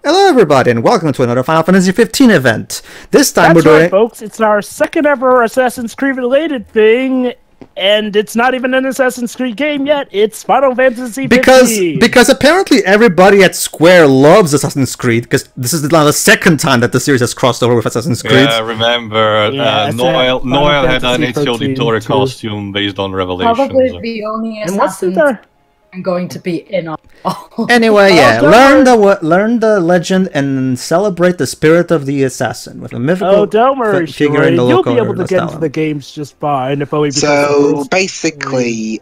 Hello everybody and welcome to another Final Fantasy 15 event. This time That's we're doing... right, folks. It's our second ever Assassin's Creed related thing, and it's not even an Assassin's Creed game yet. It's Final Fantasy 15. Because apparently everybody at Square loves Assassin's Creed, because this is now the second time that the series has crossed over with Assassin's Creed. Yeah, remember, Noel had an Ezio Auditore costume based on Revelations. Probably the only assassin I'm going to be in on. Anyway, yeah, learn the legend and celebrate the spirit of the assassin with a mythical figure in the you'll local be able to get into Lestallum. the games just fine if only because So basically,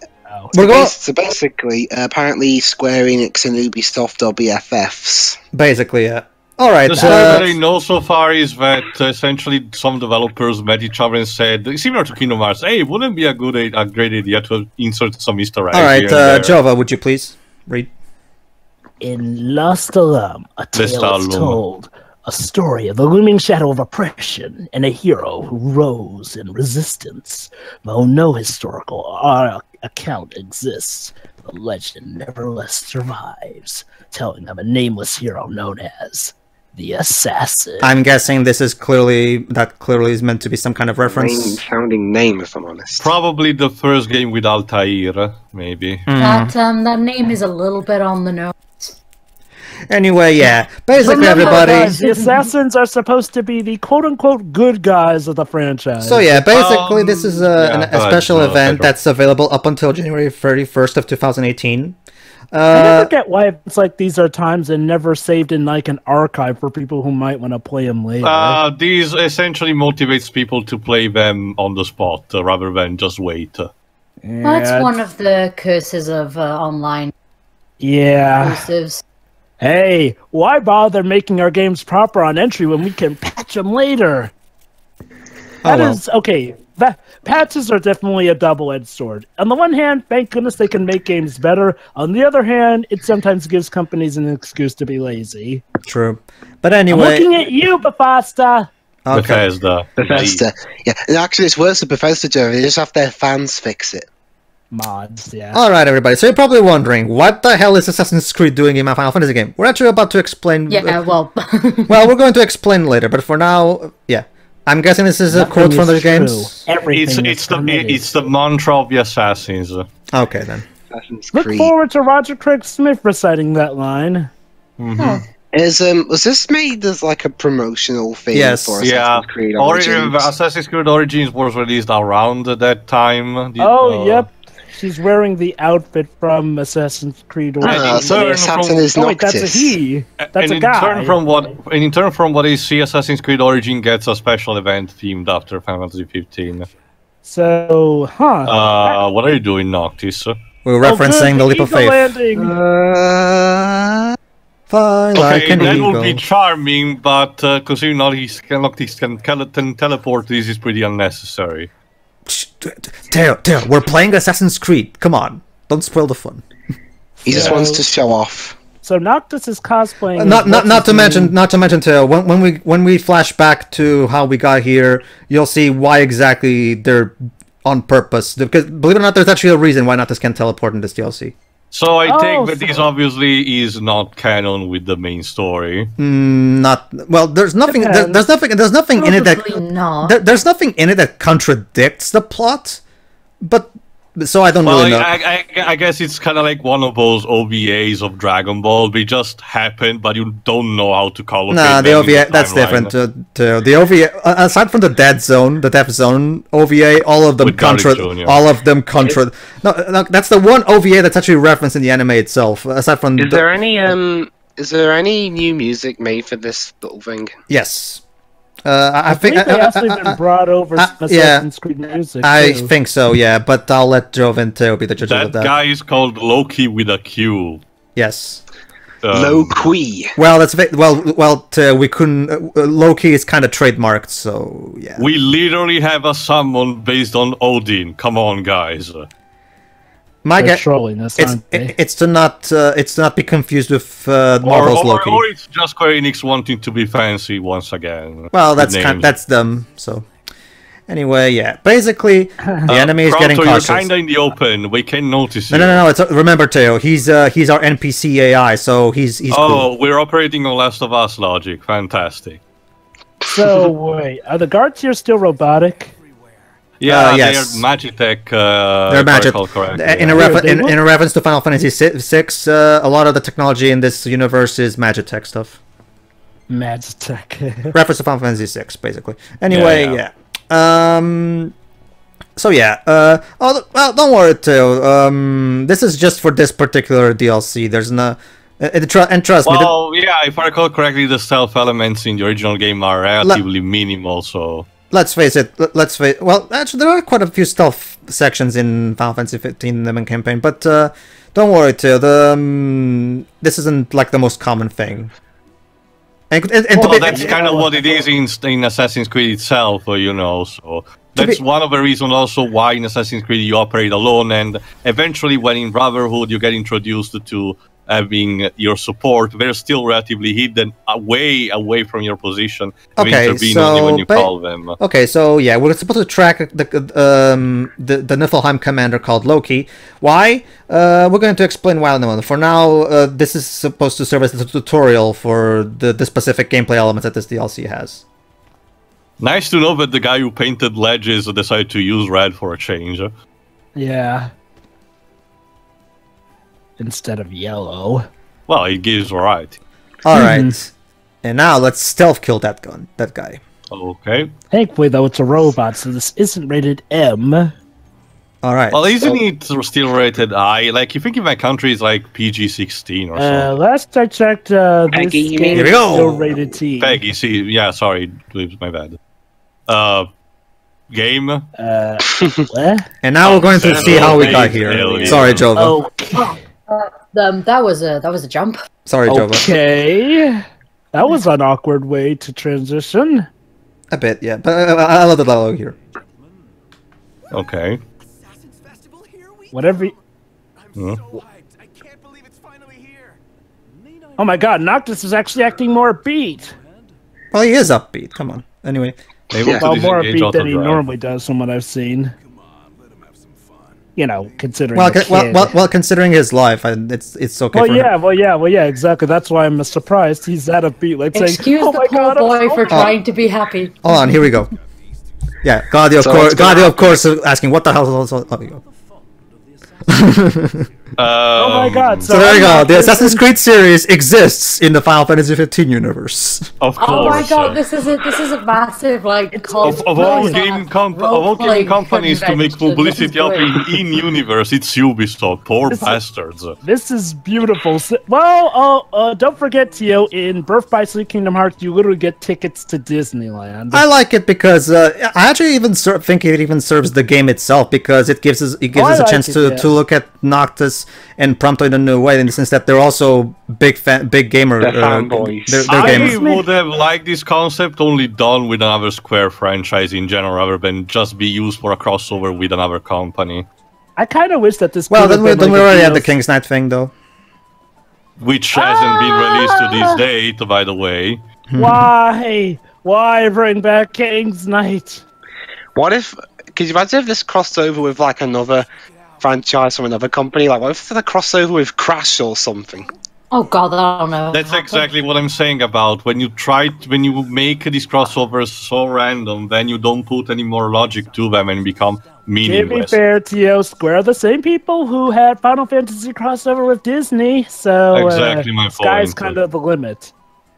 apparently Square-Enix and Ubisoft are BFFs. Basically, yeah. Alright, the story that I know so far is that essentially some developers met each other and said, similar to Kingdom Hearts, hey, wouldn't it be a great idea to insert some Easter eggs? Alright, Jova, would you please read? In Lestallum, a tale is told, a story of the looming shadow of oppression and a hero who rose in resistance. Though no historical account exists, the legend nevertheless survives, telling of a nameless hero known as the Assassin. I'm guessing this is clearly is meant to be some kind of reference. Sounding name, if I'm honest. Probably the first game with Altair, maybe. That name is a little bit on the nose. Anyway, yeah. Basically, everybody. Guys, the assassins are supposed to be the quote-unquote good guys of the franchise. So yeah, basically, this is a special event that's available up until January 31st of 2018. I never get why it's like these are times and never saved in like an archive for people who might want to play them later. These essentially motivates people to play them on the spot rather than just wait. Yeah, that's one of the curses of online exclusives. Hey, why bother making our games proper on entry when we can patch them later? Okay. Patches are definitely a double-edged sword. On the one hand, thank goodness they can make games better. On the other hand, it sometimes gives companies an excuse to be lazy. True. But anyway... I'm looking at you, Bethesda! Okay. Bethesda. Yeah, and actually it's worse than Bethesda, Joe. They just have their fans fix it. Mods, yeah. Alright, everybody. So you're probably wondering, what the hell is Assassin's Creed doing in my Final Fantasy game? We're actually about to explain... Yeah, well... well, we're going to explain later, but for now, yeah. I'm guessing this is a quote from the games. It's the mantra of the assassins. Okay then. Look forward to Roger Craig Smith reciting that line. Mm-hmm. Was this made as like a promotional thing for Assassin's Creed Origins? Assassin's Creed Origins was released around that time. Yep. She's wearing the outfit from Assassin's Creed Origins. So the assassin is Noctis. Wait, that's a he. That's a guy. In turn from what I see, Assassin's Creed Origin gets a special event themed after Final Fantasy 15. So, what are you doing, Noctis? We're referencing the Leap of Faith. Fly like an that eagle. would be charming, but considering Noctis can teleport, this is pretty unnecessary. Teo, we're playing Assassin's Creed. Come on, don't spoil the fun. He just wants to show off. So Noctis is cosplaying. Not to mention, Teo. When we flash back to how we got here, you'll see why exactly they're on purpose. Because believe it or not, there's actually a reason why Noctis can teleport in this DLC. So I think that this obviously is not canon with the main story. There's nothing. There's nothing in it that. There's nothing in it that contradicts the plot, but so I don't really know. I guess it's kind of like one of those OVAs of Dragon Ball. They just happen, but you don't know how to call it. Nah, the OVA that's different. The OVA, aside from the Death Zone OVA, all of them No, that's the one OVA that's actually referenced in the anime itself. Aside from, is there any new music made for this little thing? Yes. I think they actually been brought over Assassin's Creed music. I think so, yeah, but I'll let Jove and Teo be the judges of that. That guy is called Loki with a Q. Yes. Loki. Well, that's we couldn't. Loki is kind of trademarked, so yeah. We literally have a summon based on Odin. Come on, guys. My guess, it's to not be confused with Marvel's Loki. Or it's just Square-Enix wanting to be fancy once again. Well, that's them. So, Anyway, yeah. Basically, the enemy is getting cautious. You're kind of in the open. We can notice you. No. It's, remember, Teo, he's our NPC AI, so he's cool. We're operating on Last of Us logic. Fantastic. So, wait. Are the guards here still robotic? Yeah, yes. they're Magitech. They're Magitech. In a reference to Final Fantasy VI, a lot of the technology in this universe is Magitech stuff. Magitech. Reference to Final Fantasy VI, basically. Anyway, yeah. So yeah. Well, don't worry, Teo. This is just for this particular DLC. There's no. And trust me. Well, yeah. If I recall correctly, the stealth elements in the original game are relatively minimal. So. Let's face it. Well, actually, there are quite a few stealth sections in Final Fantasy 15 the main campaign, but don't worry, Teo. This isn't like the most common thing. That's kind of what it is in Assassin's Creed itself, you know. So that's one of the reasons also why in Assassin's Creed you operate alone, and eventually when in Brotherhood you get introduced to having your support, they're still relatively hidden, way away from your position. Intervene only when you call them. Okay, so yeah, we're supposed to track the Niflheim commander called Loki. Why? We're going to explain why in a moment. For now, this is supposed to serve as a tutorial for the specific gameplay elements that this DLC has. Nice to know that the guy who painted ledges decided to use red for a change. Yeah. Instead of yellow. Well, it gives variety. Alright. And now let's stealth kill that guy. Okay. Thankfully, though, it's a robot, so this isn't rated M. Alright. Well, isn't it still rated I? Like, you think in my country it's like PG-16 or something? Last I checked, this game Here we go. is still rated T. Peggy, see, yeah, sorry, my bad. Game. What? And now we're going to see how we got here. Sorry, Jova. Okay. That was a jump. Sorry, Jova. Okay. That was an awkward way to transition. A bit, yeah. But I love the dialogue here. Okay. Whatever. Oh my god, Noctis is actually acting more upbeat. Well, he is upbeat. Come on. Anyway. Well, more upbeat than he normally does from what I've seen. You know, considering well, considering his life, it's okay. Well, yeah, exactly. That's why I'm surprised he's that upbeat. Like saying, excuse the poor boy for trying to be happy. Hold on, here we go. Yeah, Gladio, of course, asking what the hell is. Oh, you oh my god! So there you go. The Assassin's Creed series exists in the Final Fantasy 15 universe. Of course. Oh my god! This is a massive like. Of all gaming companies to make publicity up in universe, it's Ubisoft. Poor bastards. This is beautiful. Well, don't forget, Teo. In Birth by Sleep Kingdom Hearts, you literally get tickets to Disneyland. I like it because I actually even think it even serves the game itself because it gives us a chance to look at Noctis and Prompto in a new way in the sense that they're also big gamer. They're I would have liked this concept only done with another Square franchise in general, rather than just be used for a crossover with another company. I kind of wish that this. Well, then we already had the King's Knight thing, though, which hasn't been released to this date, by the way. Why bring back King's Knight? What if? Could you imagine if this crossed over with like another franchise from another company? Like, what if they crossover with Crash or something? Oh god, I don't know. That's exactly what I'm saying about when you make these crossovers so random, then you don't put any more logic to them and become meaningless. To be fair, Teo, Square are the same people who had Final Fantasy crossover with Disney, so exactly my point. Sky's kind of the limit.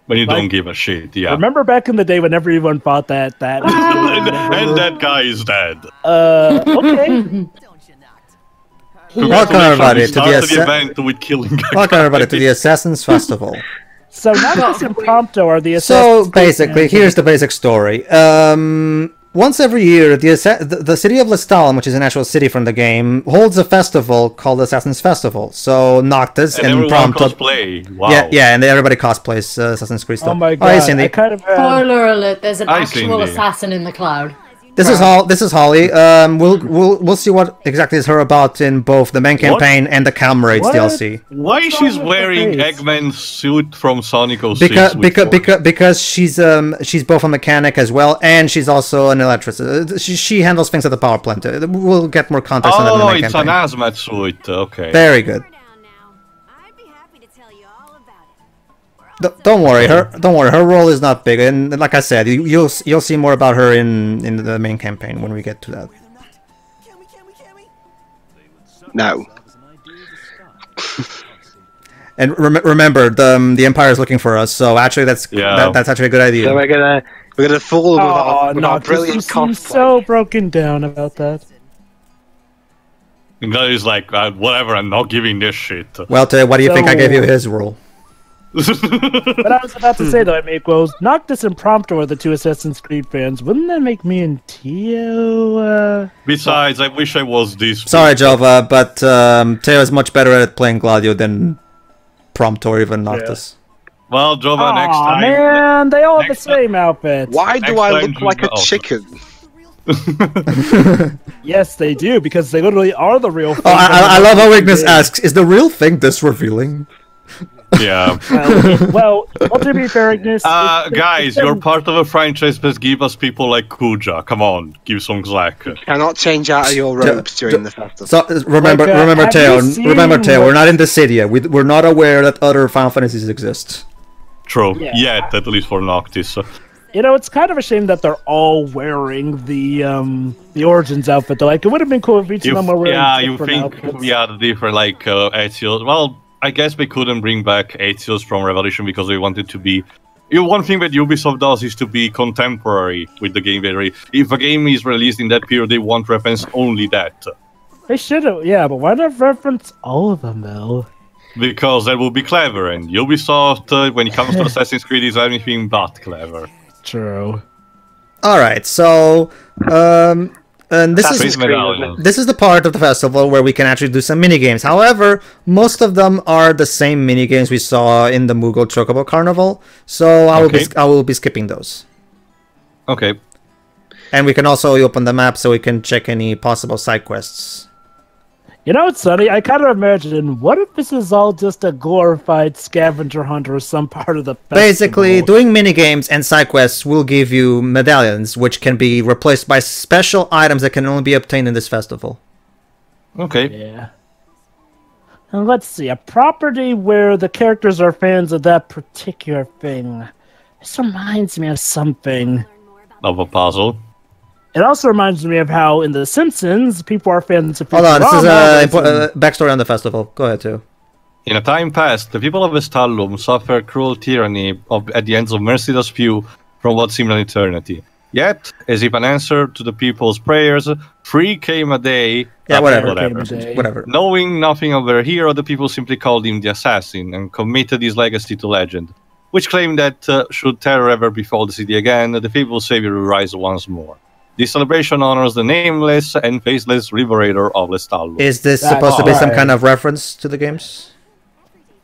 When you don't give a shit, yeah. Remember back in the day when everyone thought that and that guy is dead. Okay. Welcome everybody to the Assassin's Festival. So Noctis and Prompto are the Assassins. So basically, here's the basic story. Once every year, the city of Lestallum, which is an actual city from the game, holds a festival called Assassin's Festival. So Noctis and Prompto cosplay. Wow. Yeah, and everybody cosplays Assassin's Creed stuff. Oh my god! Cindy. Spoiler alert! There's an actual assassin in the cloud. This is Holly. We'll see what exactly is her about in both the main campaign and the Comrades DLC. Why she's wearing Eggman's suit from Sonic 06? Because she's both a mechanic as well, and she's also an electricist. She handles things at the power plant. We'll get more context on that in the main campaign. Oh, it's an hazmat suit. Okay. Very good. Don't worry, her role is not big, and like I said, you'll see more about her in the main campaign when we get to that. No. And remember, the Empire is looking for us, so actually that's actually a good idea. So we're gonna fool them with our brilliant cosplay. Seems so broken down about that. And he's like, whatever, I'm not giving this shit. Well, what do you think I gave you his role? But I was about to say though, Noctis and Prompto are the two Assassin's Creed fans. Wouldn't that make me and Teo? Besides, I wish I was this. Sorry, Jova, but Teo is much better at playing Gladio than Prompto or even Noctis. Yeah. Well, Jova, next time. Man, they all have the same outfit. Why do I look like a chicken? Yes, they do, because they literally are the real thing. I love how Ignis asks, is the real thing this revealing? Yeah. Well, to be fair, Ignis... guys, you're part of a franchise that give us people like Kuja. Come on, give some slack. You cannot change out of your robes during the festival. So, remember, Teo, we're not in the city yet. We're not aware that other Final Fantasies exist. True. Yeah. Yet, at least for Noctis. You know, it's kind of a shame that they're all wearing the Origins outfit, though. Like, it would have been cool if each of them were wearing different outfits. The different, like, Ezio's... Well, I guess they couldn't bring back Ezio's from Revolution because they wanted to be... One thing that Ubisoft does is to be contemporary with the game. If a game is released in that period, they want reference only that. They should have, yeah, but why not reference all of them, though? Because that would be clever, and Ubisoft, when it comes to Assassin's Creed, is anything but clever. True. Alright, so... and this is the part of the festival where we can actually do some minigames. However, most of them are the same minigames we saw in the Moogle Chocobo Carnival, so I will be skipping those. Okay. And we can also open the map so we can check any possible side quests. You know what's funny? I kind of imagine, what if this is all just a glorified scavenger hunt or some part of the festival? Basically, doing minigames and side quests will give you medallions, which can be replaced by special items that can only be obtained in this festival. Okay. Yeah. And let's see, a property where the characters are fans of that particular thing. This reminds me of something. Of a puzzle. It also reminds me of how in The Simpsons, people are fans of... Hold on, this is a backstory on the festival. Go ahead, too. In a time past, the people of Lestallum suffered cruel tyranny at the ends of merciless few from what seemed an eternity. Yet, as if an answer to the people's prayers, free came a day... Yeah, whatever. Knowing nothing of their hero, the people simply called him the Assassin and committed his legacy to legend, which claimed that should terror ever befall the city again, the people's savior will rise once more. This celebration honors the nameless and faceless liberator of Lestallum. Is this supposed to be some kind of reference to the games?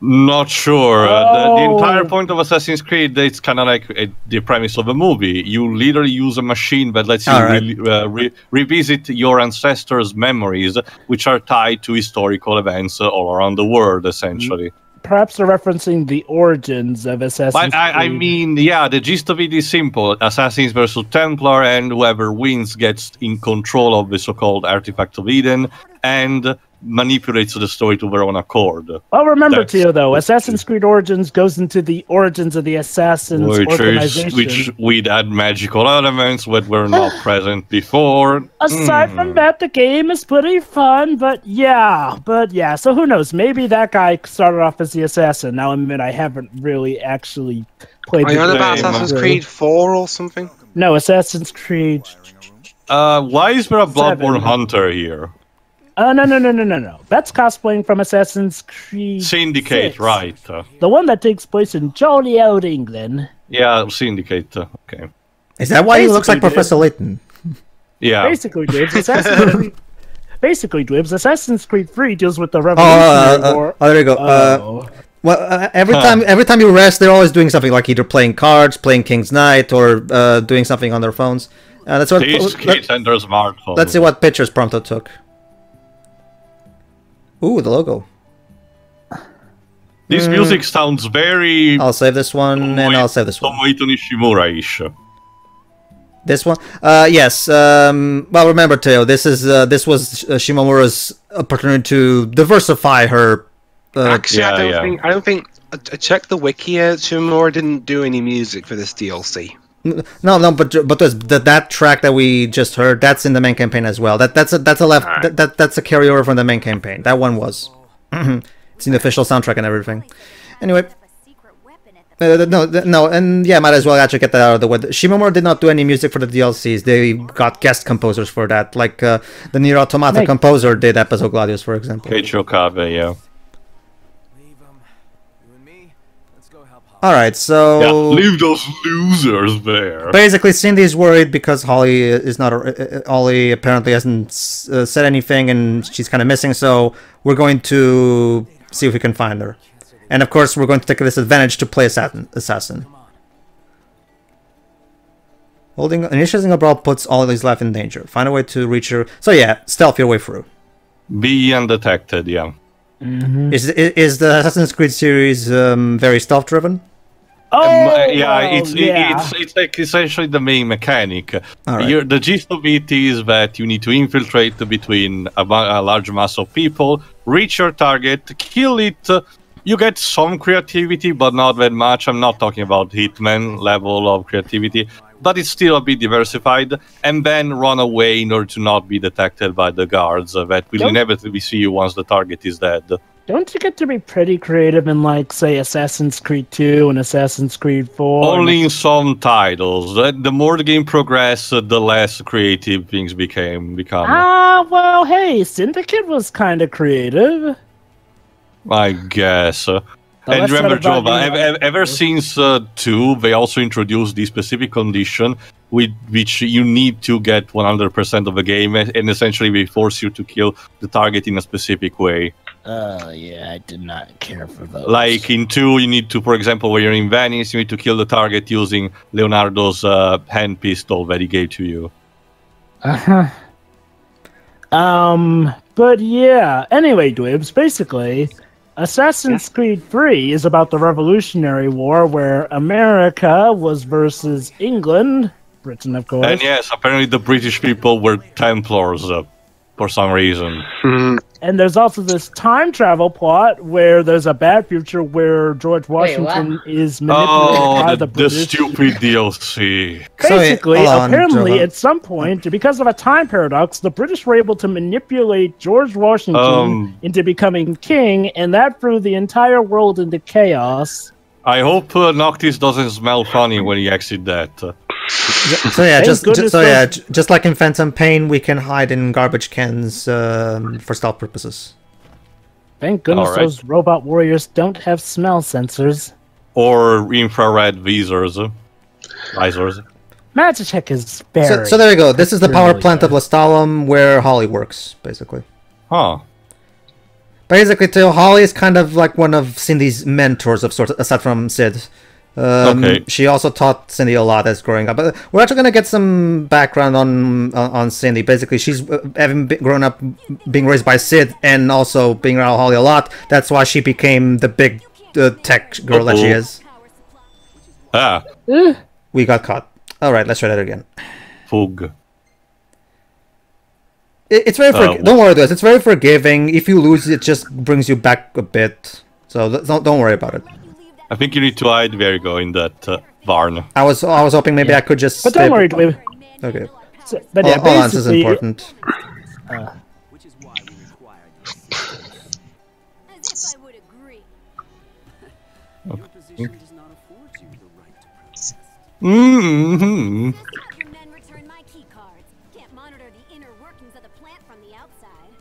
Not sure. The entire point of Assassin's Creed, it's kind of like the premise of a movie. You literally use a machine that lets you revisit your ancestors' memories, which are tied to historical events all around the world, essentially. Perhaps they're referencing the origins of Assassin's Creed. I mean, yeah, the gist of it is simple. Assassins versus Templar, and whoever wins gets in control of the so-called Artifact of Eden, and manipulates the story to their own accord. Well, remember, Teo, though, Assassin's Creed Origins goes into the origins of the Assassins organization. Which we'd add magical elements that were not present before. Aside from that, the game is pretty fun, but yeah, so who knows? Maybe that guy started off as the assassin. Now, admit I haven't really actually played the game. Are you on about Assassin's Creed 4 or something? No, Assassin's Creed... why is there a Bloodborne Hunter here? No. That's cosplaying from Assassin's Creed Syndicate, 6. right. The one that takes place in jolly old England. Yeah, Syndicate, okay. Is that why he looks like Professor Layton? Yeah. Basically, Dibs, Assassin's Creed 3 deals with the Revolutionary War. Oh, there you go. Well, every time you rest, they're always doing something, like either playing cards, playing King's Knight, or doing something on their phones. That's what. These kids and their smartphones. Let's see what pictures Prompto took. Ooh, the logo. This music sounds very... I'll save this one, and I'll save this one. Tomohito Nishimura-ish. This one? Yes. Well, remember, Teo, this was Shimomura's opportunity to diversify her... Actually, I don't think... I checked the wiki here. Shimomura didn't do any music for this DLC. No, but that track that we just heard, that's in the main campaign as well. That's a carryover from the main campaign. That one was. It's in the official soundtrack and everything. Anyway, no, and yeah, might as well actually get that out of the way. Shimomura did not do any music for the DLCs. They got guest composers for that, like the Nier Automata composer did Episode Gladius, for example. Keiichi Okabe, yeah. Alright, so... Yeah, leave those losers there. Basically, Cindy's worried because Holly is not... Holly apparently hasn't said anything and she's kind of missing, so we're going to see if we can find her. And of course, we're going to take this advantage to play Assassin. Initiating a brawl puts Holly's life in danger. Find a way to reach her. So yeah, stealth your way through. Be undetected, yeah. Mm-hmm. Is the Assassin's Creed series very stealth-driven? It's like essentially the main mechanic. Right. The gist of it is that you need to infiltrate between a large mass of people, reach your target, kill it. You get some creativity, but not that much. I'm not talking about Hitman level of creativity, but it's still a bit diversified. And then run away in order to not be detected by the guards that will inevitably see you once the target is dead. Don't you get to be pretty creative in, like, say, Assassin's Creed 2 and Assassin's Creed 4? Only in some titles. The more the game progressed, the less creative things become. Well, hey, Syndicate was kind of creative. I guess. And remember, Jova, ever since 2, they also introduced the specific condition with which you need to get 100% of the game, and essentially they force you to kill the target in a specific way. Yeah, I did not care for those. Like in 2, you need to, for example, when you're in Venice, you need to kill the target using Leonardo's hand pistol that he gave to you. But yeah, anyway, Dwibs, basically... Assassin's Creed 3 is about the Revolutionary War, where America was versus England, Britain, of course. And yes, apparently the British people were Templars for some reason. And there's also this time travel plot where there's a bad future where George Washington is manipulated by the British. The stupid DLC. Basically, apparently, at some point, because of a time paradox, the British were able to manipulate George Washington into becoming king, and that threw the entire world into chaos. I hope Noctis doesn't smell funny when he exits that. So yeah, just like in Phantom Pain, we can hide in garbage cans for stealth purposes. Thank goodness those robot warriors don't have smell sensors. Or infrared visors. Magitech is very... So there you go. This is the power plant of Lestallum where Holly works, basically. Huh. Basically, too, Holly is kind of like one of Cindy's mentors of sorts, aside from Sid. She also taught Cindy a lot as growing up. But we're actually going to get some background on Cindy. Basically, she's having grown up being raised by Sid and also being around Holly a lot. That's why she became the big tech girl that she is. We got caught. Alright, let's try that again. Fug. It's very don't worry, guys. It's very forgiving. If you lose, it just brings you back a bit. So don't worry about it. I think you need to hide where you go in that barn. I was hoping maybe I could just. But don't worry, Dwayne. Okay. So, but yeah, hold on, this is important. Which is why we require this. As if I would agree. Your position does not afford you the right to protest. Mm-hmm. Your men return my key cards. Can't monitor the inner workings of the plant from the outside.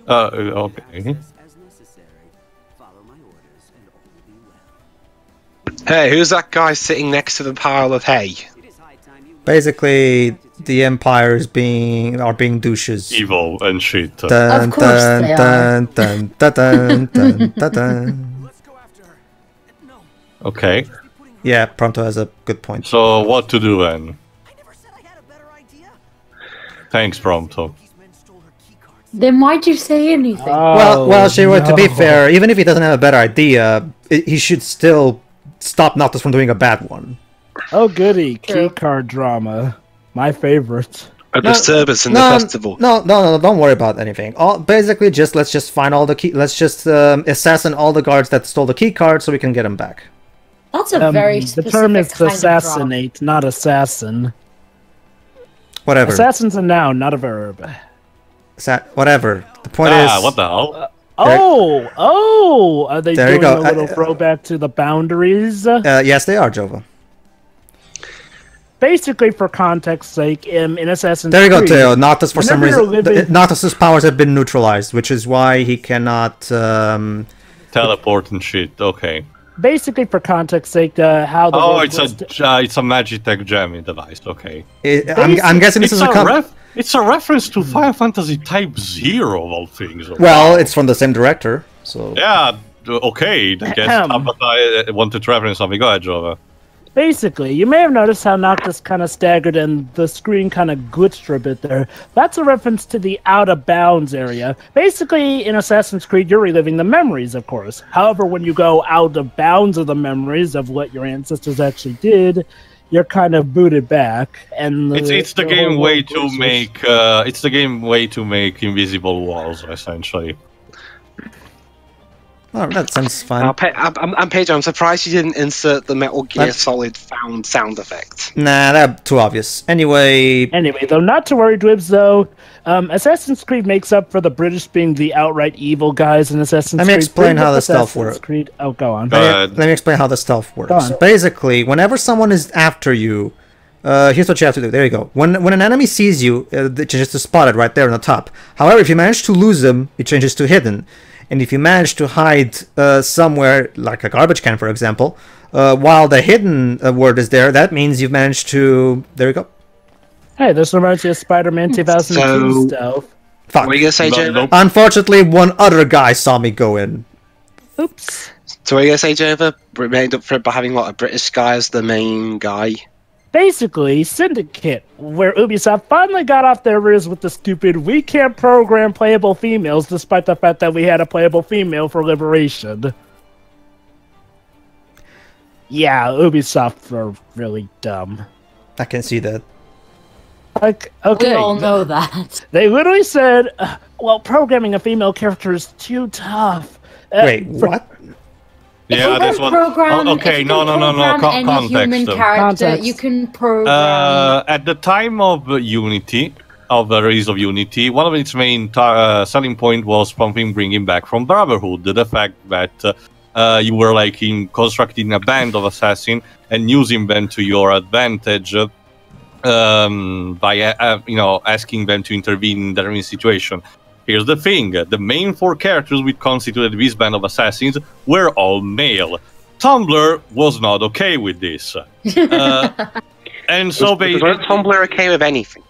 Okay. As necessary. Follow my orders and all will be well. Hey, who's that guy sitting next to the pile of hay? Basically, the Empire is being douches. Evil and shit. Dun, Of course they are. dun, dun, dun, dun, dun, dun, dun. Okay. Yeah, Prompto has a good point. So what to do then? I never said I had a better idea. Thanks, Prompto. Then why'd you say anything? Well, Shiro, to be fair, even if he doesn't have a better idea, he should still stop Noctis from doing a bad one. Oh, goody. Keycard drama. My favorite. A disturbance in the festival. No, don't worry about anything. Basically, let's just find all the key. Let's just assassin all the guards that stole the key card so we can get them back. That's a very specific The term is kind assassinate, not assassin. Whatever. Assassin's a noun, not a verb. Whatever. The point is. What the hell? Are they doing a little throwback to the boundaries? Yes, they are, Jova. Basically, for context's sake, in Assassin's There you Creed, go, Teo. Noctis, for some reason, Noctis's powers have been neutralized, which is why he cannot teleport and shit. Okay. Basically, for context's sake, how the it's a Magitech jamming device. Okay. I'm guessing this is it's a reference to Final Fantasy Type 0 of all things. Well, it's from the same director, so. Yeah. Okay. I guess I wanted to reference something. Go ahead, Jova. Basically, you may have noticed how Noctis kind of staggered and the screen kind of glitched for a bit there. That's a reference to the out-of-bounds area. Basically, in Assassin's Creed, you're reliving the memories, of course. However, when you go out of bounds of the memories of what your ancestors actually did, you're kind of booted back. And it's the game way to make invisible walls, essentially. Oh, that sounds fun. I'm Pedro. I'm surprised you didn't insert the Metal Gear Solid found sound effect. Nah, that's too obvious. Anyway, though, not to worry, Dwibs, though. Assassin's Creed makes up for the British being the outright evil guys in Assassin's Creed. Let me explain how the stealth works. Oh, go on. Let me explain how the stealth works. Basically, whenever someone is after you, here's what you have to do. There you go. When an enemy sees you, it changes to spotted right there on the top. However, if you manage to lose them, it changes to hidden. And if you manage to hide somewhere, like a garbage can, for example, while the hidden word is there, that means you've managed to... There you go. Hey, this reminds me of Spider-Man 2002 stealth. Fuck. What were you going to say, Jova? Unfortunately, one other guy saw me go in. Oops. So what are you going to say, Jova? Made up for it by having a British guy as the main guy? Basically, Syndicate, where Ubisoft finally got off their rears with the stupid, we can't program playable females despite the fact that we had a playable female for Liberation. Yeah, Ubisoft are really dumb. I can see that. Like, okay. We all know that. They literally said, well, programming a female character is too tough. Wait, what? Yeah, that's what. Okay, no. Context. Human character, you can program. At the time of Unity, of the release of Unity, one of its main selling point was something bringing back from Brotherhood, the fact that you were like constructing a band of assassins and using them to your advantage by asking them to intervene in their own situation. Here's the thing, the main four characters which constituted this band of assassins were all male. Tumblr was not okay with this. And so basically... Tumblr okay with anything?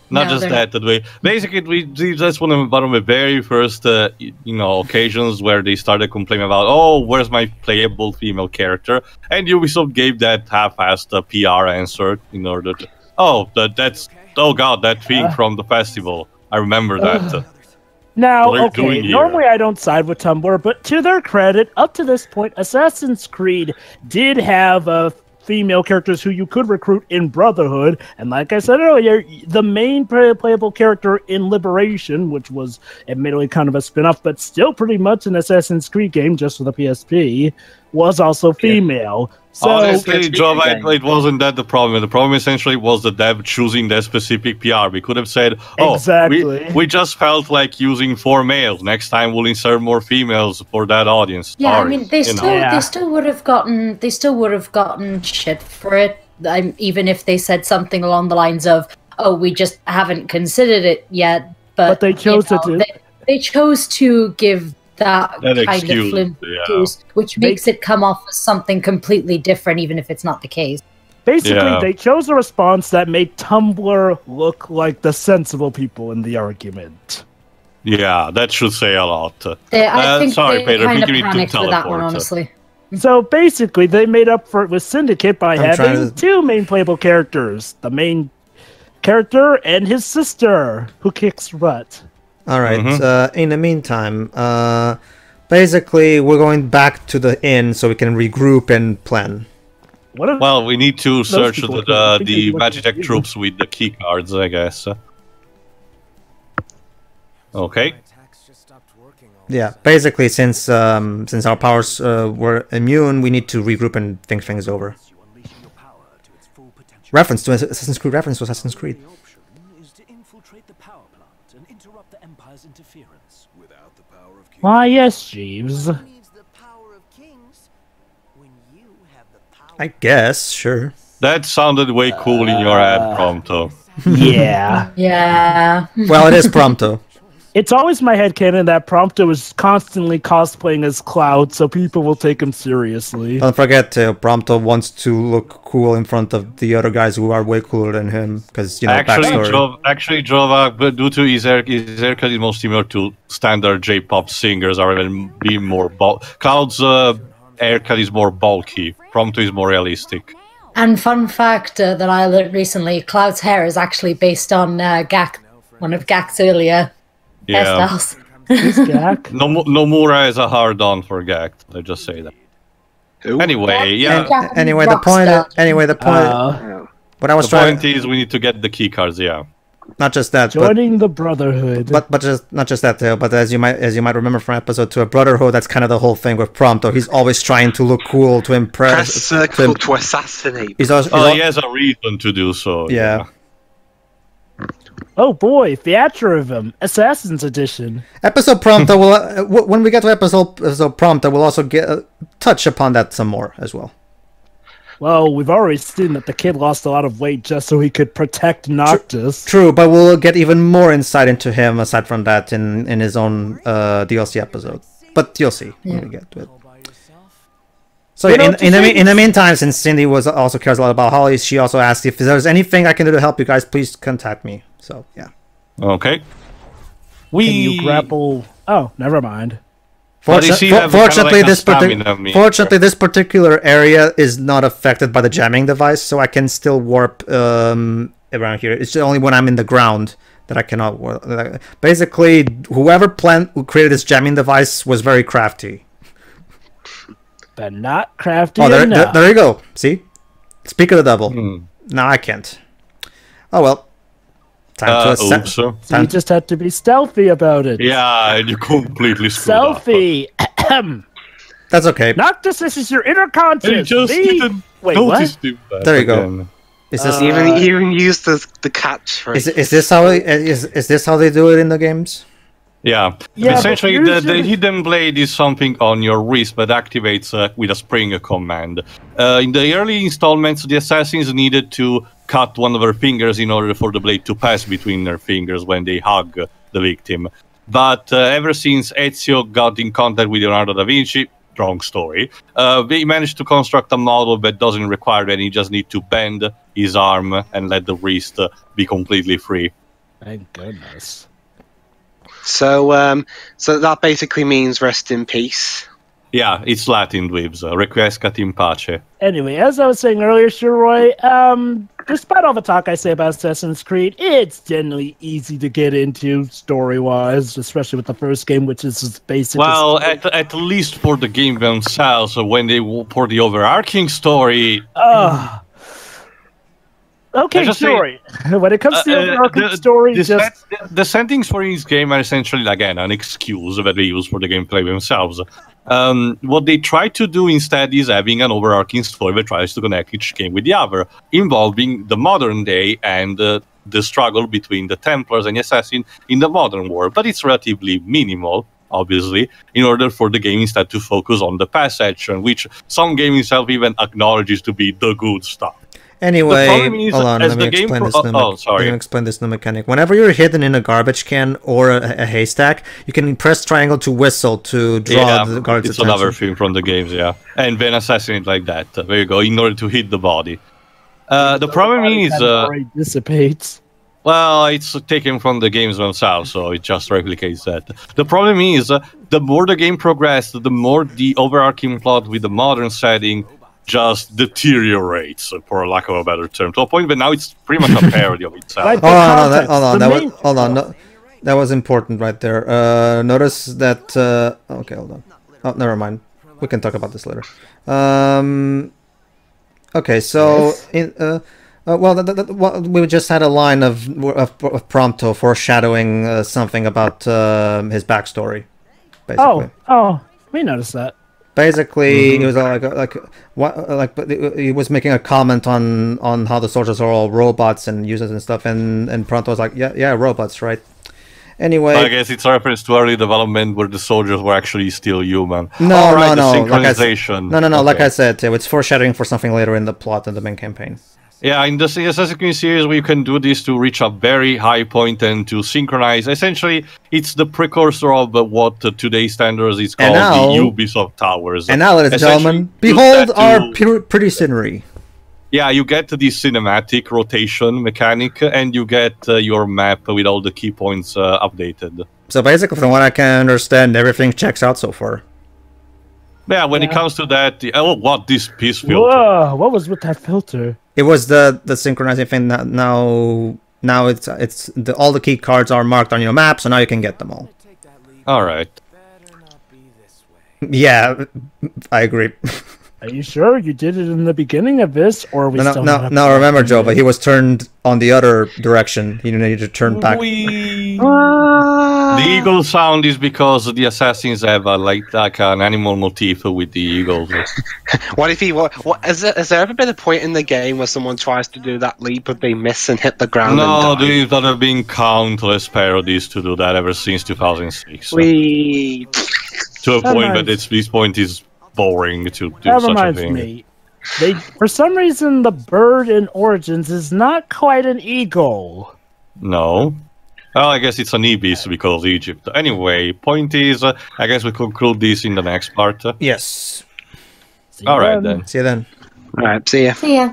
Not just that way. Basically, that's one of the very first, occasions where they started complaining about, oh, where's my playable female character? And Ubisoft gave that half-assed PR answer in order to... Oh, that thing from the festival. I remember that. Now, okay, normally I don't side with Tumblr, but to their credit, up to this point, Assassin's Creed did have female characters who you could recruit in Brotherhood, and like I said earlier, the main playable character in Liberation, which was admittedly kind of a spin-off, but still pretty much an Assassin's Creed game just for the PSP, was also female. So, honestly, Jova, it wasn't that the problem. The problem essentially was the dev choosing that specific PR. We could have said, "Oh, exactly. we just felt like using 4 males. Next time we'll insert more females for that audience." Yeah, Sorry, I mean, they still would have gotten shit for it, even if they said something along the lines of, "Oh, we just haven't considered it yet." But they chose to do. They chose to give that kind excuse, of flimsy excuse, which makes it come off as something completely different, even if it's not the case. Basically, they chose a response that made Tumblr look like the sensible people in the argument. Yeah, that should say a lot. I think sorry, Pedro, kind of panicked with that one, honestly. So basically, they made up for it with Syndicate by having 2 main playable characters. The main character and his sister, who kicks butt. All right. In the meantime, basically, we're going back to the inn so we can regroup and plan. Well, we need to search the Magitech Magitech troops with the key cards, I guess. Okay. Yeah, basically, since our powers were immune, we need to regroup and think things over. Reference to Assassin's Creed. Reference to Assassin's Creed. Why, yes, Jeeves. I guess, sure. That sounded way cool in your head, Prompto. Yeah. Yeah. Well, it is Prompto. It's always my headcanon that Prompto is constantly cosplaying as Cloud, so people will take him seriously. Don't forget, Prompto wants to look cool in front of the other guys who are way cooler than him, because, you know, backstory. Actually, Jova, but due to his haircut is more similar to standard J-pop singers, or even being more Cloud's haircut is more bulky. Prompto is more realistic. And fun fact that I learned recently, Cloud's hair is actually based on Gak, one of Gak's earlier hairstyles. Gak? Nomura is a hard-on for Gak. Let's just say that. Who? Anyway, yeah. Anyway, the point. What I was trying. The point is, we need to get the key cards. Yeah. Not just that, joining the Brotherhood. But just not just that, Theo. But as you might remember from episode 2, a Brotherhood. That's kind of the whole thing with Prompto. He's always trying to look cool, to impress. Press circle to assassinate. He has a reason to do so. Yeah. Oh boy, Theatrivum, Assassin's Edition. Episode Prompto will when we get to episode Prompto, we'll also touch upon that some more as well. Well, we've already seen that the kid lost a lot of weight just so he could protect Noctis. True, but we'll get even more insight into him aside from that in his own DLC episode. But you'll see when we get to it. So in the meantime, since Cindy also cares a lot about Holly, she also asked if there's anything I can do to help you guys. Please contact me. So yeah. Okay. Can you grapple? Oh, never mind. Fortunately, this particular area is not affected by the jamming device, so I can still warp around here. It's only when I'm in the ground that I cannot warp. Basically, whoever created this jamming device was very crafty. But not crafty enough. There you go. See? Speak of the devil. No, I can't. Oh well. So you just had to be stealthy about it. Yeah, you completely screwed Stealthy. That's okay. Noctis, this is your inner conscience. Wait, what? There you go. Is this even use the catch? Is this how they do it in the games? Yeah. Essentially, the hidden blade is something on your wrist, but activates with a spring command. In the early installments, the assassins needed to cut one of their fingers in order for the blade to pass between their fingers when they hug the victim. But ever since Ezio got in contact with Leonardo da Vinci, wrong story, they managed to construct a model that doesn't require that. He just need to bend his arm and let the wrist be completely free. Thank goodness. So, so that basically means rest in peace. Yeah, it's Latin, dweebs. Requiescat in pace. Anyway, as I was saying earlier, Shiroy, despite all the talk I say about Assassin's Creed, it's generally easy to get into story-wise, especially with the first game, which is as basic. Well, at least for the game themselves, when they for the overarching story. Okay, story. When it comes to the overarching story, the settings for each game are essentially, again, an excuse that they use for the gameplay themselves. What they try to do instead is having an overarching story that tries to connect each game with the other, involving the modern day and the struggle between the Templars and the Assassin in the modern world. But it's relatively minimal, obviously, in order for the game instead to focus on the past section, which some game itself even acknowledges to be the good stuff. Anyway, hold on, let me explain this new mechanic. Whenever you're hidden in a garbage can or a haystack, you can press triangle to whistle to draw the guard's attention. It's another thing from the games, yeah. And then assassinate like that. There you go, in order to hit the body. The problem is... dissipates. Well, it's taken from the games themselves, so it just replicates that. The problem is, the more the game progressed, the more the overarching plot with the modern setting just deteriorates, for lack of a better term, to a point that now it's pretty much a parody of itself. Like hold on. That was important right there. Notice that. Okay, hold on. Oh, never mind. We can talk about this later. Okay, so we just had a line of Prompto foreshadowing something about his backstory. Basically. Oh, we noticed that. Basically, he was he was making a comment on how the soldiers are all robots and users and stuff, and Prompto was like, yeah, robots, right? Anyway, I guess it's a reference to early development where the soldiers were actually still human. No. Synchronization. No. Okay. Like I said, it's foreshadowing for something later in the plot in the main campaign. Yeah, in the Assassin's Creed series, we can do this to reach a very high point and to synchronize. Essentially, it's the precursor of what today's standards is called the Ubisoft Towers. And now, ladies and gentlemen, behold our pretty scenery. Yeah, you get this cinematic rotation mechanic, and you get your map with all the key points updated. So basically, from what I can understand, everything checks out so far. Yeah, when it comes to that, what this piece filter? Whoa, what was with that filter? It was the synchronizing thing. Now it's all the key cards are marked on your map, so now you can get them all. All right. Yeah, I agree. Are you sure you did it in the beginning of this, or we still no? Remember, Joe, but he was turned on the other direction. He needed to turn back. The eagle sound is because the assassins have like an animal motif with the eagles. What if he? What has there ever been a point in the game where someone tries to do that leap but they miss and hit the ground? No, there have been countless parodies to do that ever since 2006. To a point that this point is boring to do that such reminds a thing. Me. For some reason, the bird in Origins is not quite an eagle. No. Well, I guess it's an ibis because of Egypt. Anyway, point is, I guess we conclude this in the next part. Yes. All right then. See you then. All right. See ya. See ya.